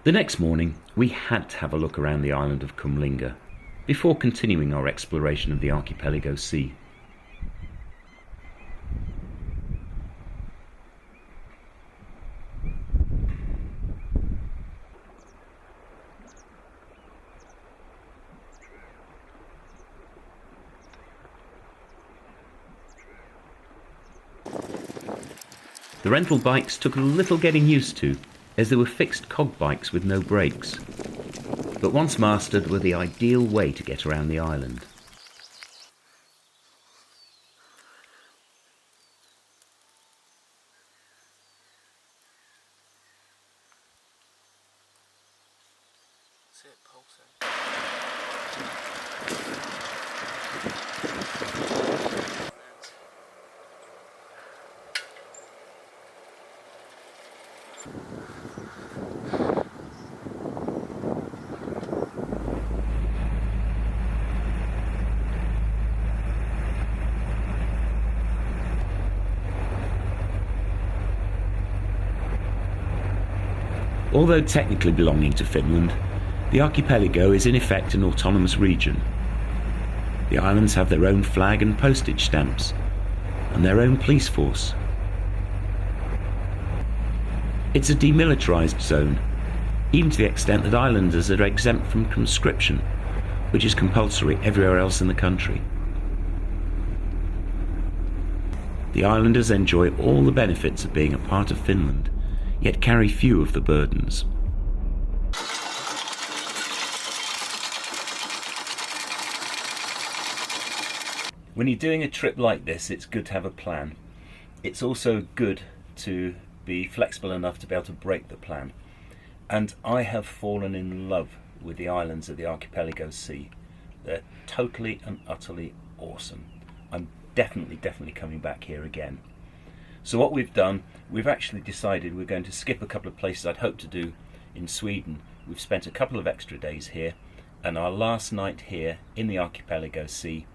The next morning we had to have a look around the island of Kalinga before continuing our exploration of the archipelago sea. The rental bikes took a little getting used to, as they were fixed cog bikes with no brakes, but once mastered were the ideal way to get around the island. See it pulsing. Although technically belonging to Finland, the archipelago is in effect an autonomous region. The islands have their own flag and postage stamps, and their own police force. It's a demilitarised zone, even to the extent that islanders are exempt from conscription, which is compulsory everywhere else in the country. The islanders enjoy all the benefits of being a part of Finland, yet carry few of the burdens. When you're doing a trip like this, it's good to have a plan. It's also good to be flexible enough to be able to break the plan. And I have fallen in love with the islands of the archipelago sea. They're totally and utterly awesome. I'm definitely coming back here again. So what we've done, we've actually decided we're going to skip a couple of places I'd hoped to do in Sweden. We've spent a couple of extra days here, and our last night here in the archipelago sea,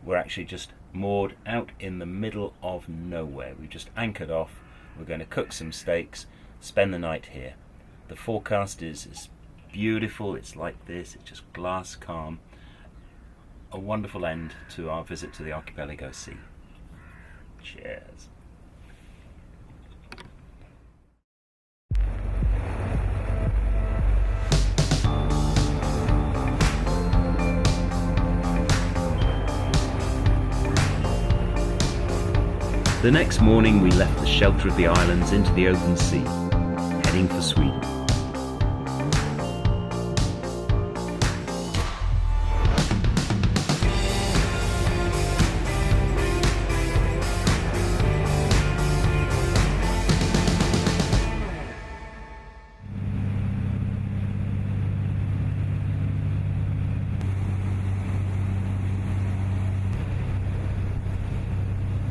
we're actually just moored out in the middle of nowhere. We've just anchored off. We're going to cook some steaks, spend the night here. The forecast is beautiful. It's like this. It's just glass calm. A wonderful end to our visit to the archipelago sea. Cheers. The next morning we left the shelter of the islands into the open sea, heading for Sweden.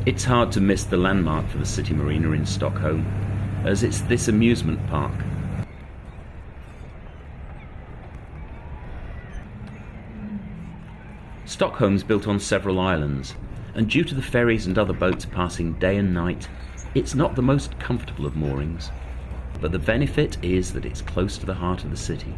It's hard to miss the landmark for the city marina in Stockholm, as it's this amusement park. Stockholm's built on several islands, and due to the ferries and other boats passing day and night, it's not the most comfortable of moorings, but the benefit is that it's close to the heart of the city.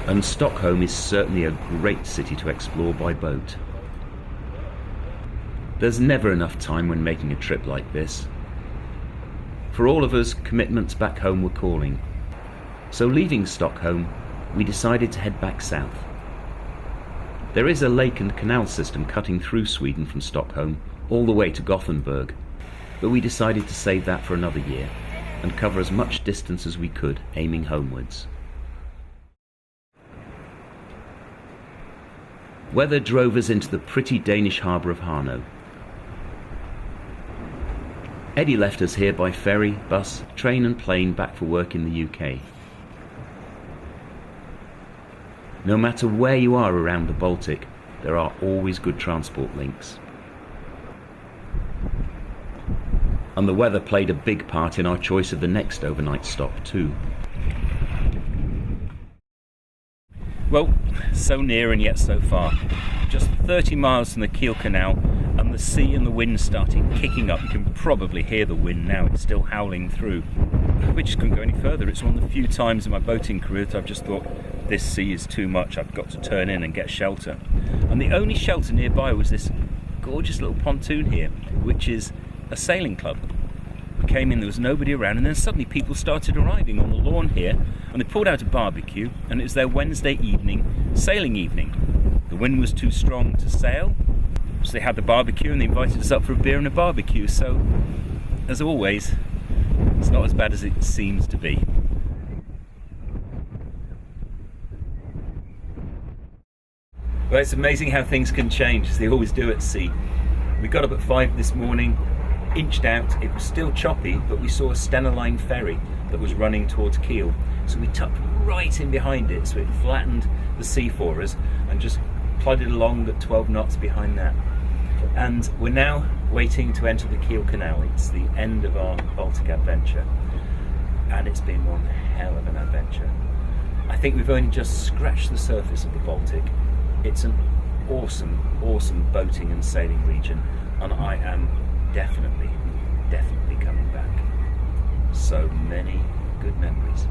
And Stockholm is certainly a great city to explore by boat. There's never enough time when making a trip like this. For all of us, commitments back home were calling. So leaving Stockholm, we decided to head back south. There is a lake and canal system cutting through Sweden from Stockholm all the way to Gothenburg, but we decided to save that for another year and cover as much distance as we could, aiming homewards. Weather drove us into the pretty Danish harbour of Hanö. Eddie left us here by ferry, bus, train and plane back for work in the UK. No matter where you are around the Baltic, there are always good transport links. And the weather played a big part in our choice of the next overnight stop too. Well, so near and yet so far. Just 30 miles from the Kiel Canal, and the sea and the wind started kicking up. You can probably hear the wind now, it's still howling through. We just couldn't go any further. It's one of the few times in my boating career that I've just thought, this sea is too much, I've got to turn in and get shelter. And the only shelter nearby was this gorgeous little pontoon here, which is a sailing club. We came in, there was nobody around, and then suddenly people started arriving on the lawn here, and they pulled out a barbecue, and it was their Wednesday evening, sailing evening. The wind was too strong to sail, so they had the barbecue and they invited us up for a beer and a barbecue. So, as always, it's not as bad as it seems to be. Well, it's amazing how things can change, as they always do at sea. We got up at 5 this morning, inched out, it was still choppy, but we saw a Stena Line ferry that was running towards Kiel. So we tucked right in behind it, so it flattened the sea for us and just plodded along at 12 knots behind that. And we're now waiting to enter the Kiel Canal. It's the end of our Baltic adventure, and it's been one hell of an adventure. I think we've only just scratched the surface of the Baltic. It's an awesome, awesome boating and sailing region, and I am definitely coming back. So many good memories.